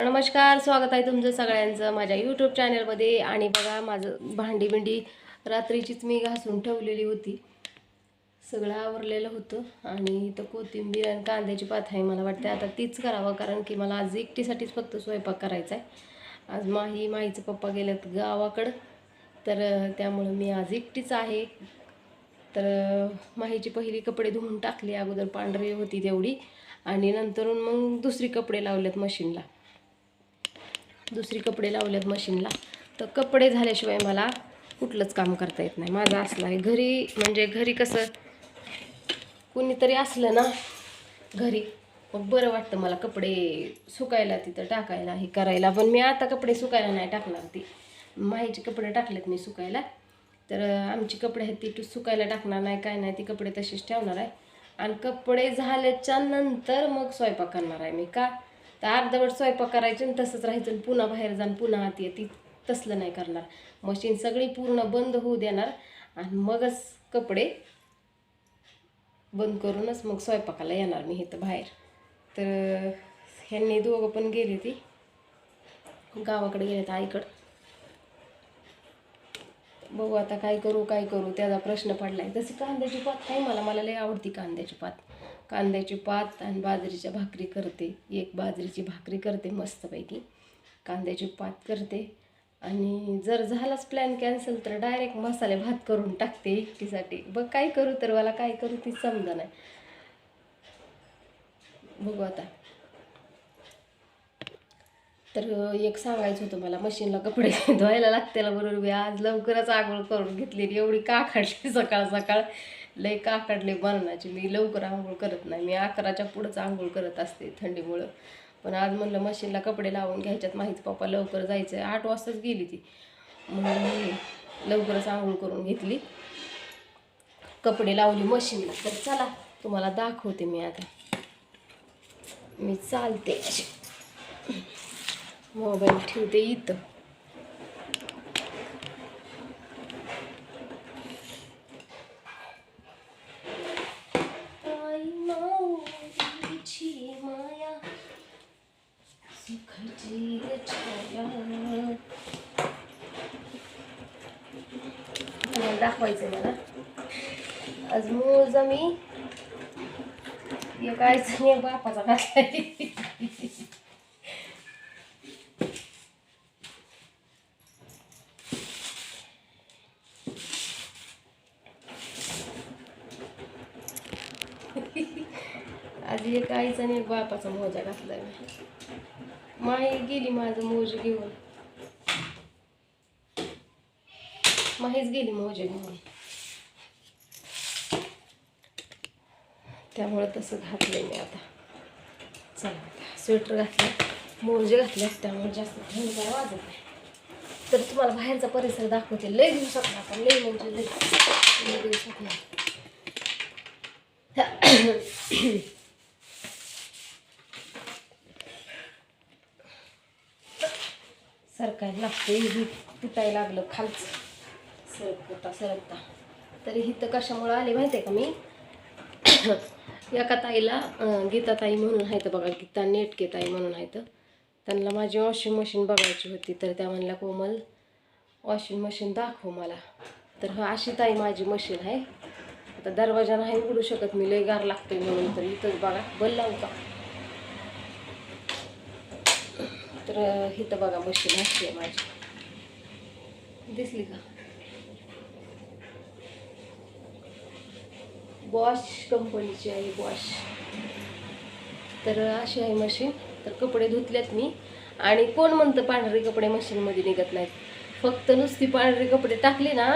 नमस्कार, स्वागत आहे तुमचं सगळ्यांचं माझ्या यूट्यूब चॅनलमध्ये. आणि बघा, माझं भांडी बिंडी रात्रीचीच मी घासून ठेवलेली होती, सगळं आवरलेलं होतं. आणि इथं कोथिंबीर आणि कांद्याची पात आहे. मला वाटतं आता तीच करावं, कारण की मला आज एकटीसाठीच फक्त स्वयंपाक करायचा आहे. आज माईचं पप्पा गेलेत गावाकडं, तर त्यामुळं मी आज एकटीच आहे. तर माहीची पहिली कपडे धुवून टाकली, अगोदर पांढरी होती तेवढी, आणि नंतरून मग दुसरी कपडे लावलेत मशीनला. तर कपडे झाल्याशिवाय मला कुठलंच काम करता येत नाही. माझं असलं आहे घरी, म्हणजे घरी कसं कुणीतरी असलं ना घरी, मग बरं वाटतं मला कपडे सुकायला, तिथं टाकायला, हे करायला. पण मी आता कपडे सुकायला नाही टाकणार, ती माहीचे कपडे टाकलेत मी सुकायला. तर आमची कपडे आहेत ती सुकायला टाकणार नाही, काय नाही, ती कपडे तशीच ठेवणार आहे. आणि कपडे झाल्याच्या नंतर मग स्वयंपाक करणार आहे मी. का तर अर्धवट स्वयंपाक करायचे आणि तसंच राहायचं, पुन्हा बाहेर जाऊन पुन्हा आत येते, तसलं नाही करणार. मशीन सगळी पूर्ण बंद होऊ देणार आणि मगच कपडे बंद करूनच मग स्वयंपाकाला येणार मी इथं बाहेर. तर ह्यांनी दोघं पण गेले, ती गावाकडे गेलेत आईकडं. बघू आता काय करू त्याचा प्रश्न पडलाय. तशी कांद्याची पात आहे, मला लय आवडती कांद्याची पात आणि बाजरीच्या भाकरी करते. एक बाजरीची भाकरी करते मस्तपैकी, कांद्याची पात करते. आणि जर झालाच प्लॅन कॅन्सल तर डायरेक्ट मसाले भात करून टाकते एकटीसाठी. बघ काय करू, तर मला काय करू ती समजा नाही. बघू आता. तर एक सांगायचं होतं मला, मशीनला कपडे धुवायला लागते बरोबर. मी आज लवकरच आंघोळ करून घेतली. एवढी काढली सकाळ लय काढली मरणाची. मी लवकर आंघोळ करत नाही, मी 11च्या पुढंच आंघोळ करत असते थंडीमुळं. पण आज म्हणलं मशीनला कपडे लावून घ्यायच्यात. माहीत पप्पा लवकर जायचं आहे, 8 वाजताच गेली ती, म्हणून मी लवकरच आंघोळ करून घेतली, कपडे लावली मशीनला. तर चला तुम्हाला दाखवते मी. आता मी चालते अशी, मोबाईल ठेवते इथं. माया सुखाची छाया, दाखवायचं मला. आज मोजा मी एक आईचा एक बापाचा घातलाय. आज एक आईचा आणि एक बापाचा मोजा घातलाय मी. माई गेली माझं मोज घेऊन, माहीच गेली मोजे घेऊन, त्यामुळं तसं घातलंय मी. आता चला, स्वेटर घातलं, मोजे घातल्यात, त्यामुळे जास्त थंडी काय वाजत नाही. तर तुम्हाला बाहेरचा परिसर दाखवते. लय दिवसात ना, पण लय म्हणजे लय दिवसात नाही. सरकायला लागते, ही तुटायला लागलं खालचं सरकता. तरी इथं कशामुळं आले माहिती आहे का मी? एका ताईला गीताताई म्हणून आहे तर बघा, गीता नेटके ताई म्हणून आहे, तर त्यांना माझी वॉशिंग मशीन बघायची होती. तर त्या म्हणल्या कोमल वॉशिंग मशीन दाखव मला. तर अशी ताई माझी मशीन आहे. आता दरवाजा नाही उघडू शकत मी, लय गार लागतोय म्हणून. तर इथंच बघा, बल लावू का? तर इथं बघा मशीन अशी आहे माझी, दिसली का? बॉश कंपनीची आहे, बॉश. तर अशी आहे मशीन. तर कपडे धुतल्यात मी. आणि कोण म्हणतं पांढरे कपडे मशीनमध्ये निघत नाहीत? फक्त नुसती पांढरे कपडे टाकले ना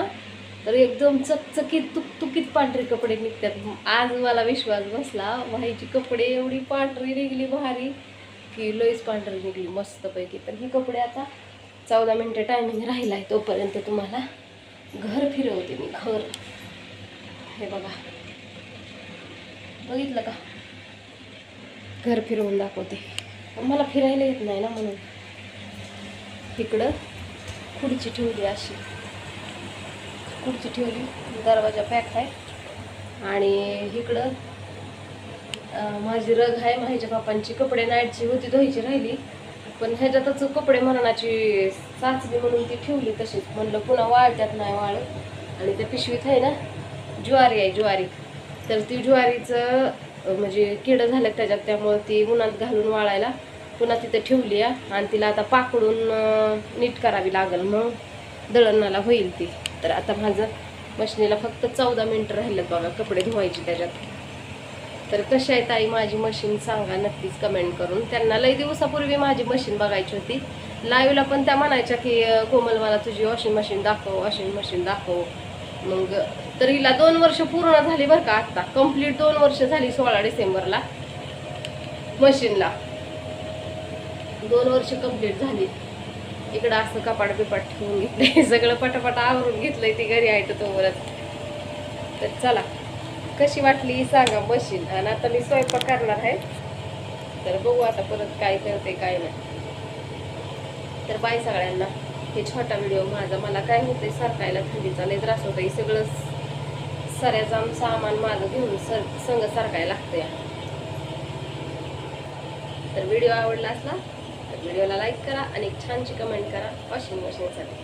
तर एकदम चकचकीत तुकतुकीत पांढरे कपडे निघतात. आज मला विश्वास बसला, व्हायची कपडे एवढी पांढरी निघली भारी की लईच पांढरी निघली मस्तपैकी. तर ही कपडे आता 14 मिनिटं टायमिंग राहिला आहे, तोपर्यंत तुम्हाला घर फिरवते मी. घर हे बघा, बघितलं का? घर फिरवून दाखवते. मला फिरायला येत नाही ना, म्हणून इकडं खुर्ची ठेवली, अशी खुर्ची ठेवली, दरवाजा पॅक आहे. आणि इकडं माझी रग आहे, माझ्या बापांची कपडे नाईटची होती धुवायची राहिली, पण ह्याच्यातच कपडे मरणाची साचली म्हणून ती ठेवली तशीच. म्हणलं पुन्हा वाळत्यात नाही वाळत. आणि त्या पिशवीत आहे ना ज्वारी आहे, ज्वारी. तर ती ज्वारीचं म्हणजे किडं झालं त्याच्यात, त्यामुळे ती उन्हात घालून वाळायला पुन्हा तिथे ठेवली आहे. आणि तिला आता पाकडून नीट करावी लागेल, मग दळणाला होईल ती. तर आता माझं मशिनीला फक्त 14 मिनिटं राहिलेत बघा कपडे धुवायची त्याच्यात. तर कशी आहे ताई माझी मशीन सांगा नक्कीच कमेंट करून. त्यांना लई दिवसापूर्वी माझी मशीन बघायची होती. लाईव्हला पण त्या म्हणायच्या की कोमल मला तुझी वॉशिंग मशीन दाखव, वॉशिंग मशीन दाखव. मग तर हिला 2 वर्ष पूर्ण झाली बरं का. आत्ता कंप्लीट 2 वर्ष झाली 16 डिसेंबरला मशीनला. 2 वर्ष कंप्लीट झाली. इकडं असं कपाट बिपाट ठेवून घेतलंय, सगळं पटापट आवरून घेतलंय ती घरी आहे तोवरच. तर चला कशी वाटली सांगा मशीन. आणि आता मी स्वयंपाक करणार आहे, तर बघू आता परत काय करते काय नाही. तर बाय सगळ्यांना. हे छोटा व्हिडिओ माझा. मला काय होतंय सारखायला थंडीचा लय त्रास होतोय. सगळं सऱ्याचं सामान माझं घेऊन संग सारखायला लागतंय. तर व्हिडिओ आवडला असला तर व्हिडिओला लाईक करा आणि एक छानशी कमेंट करा वॉशिंग मशीनसाठी.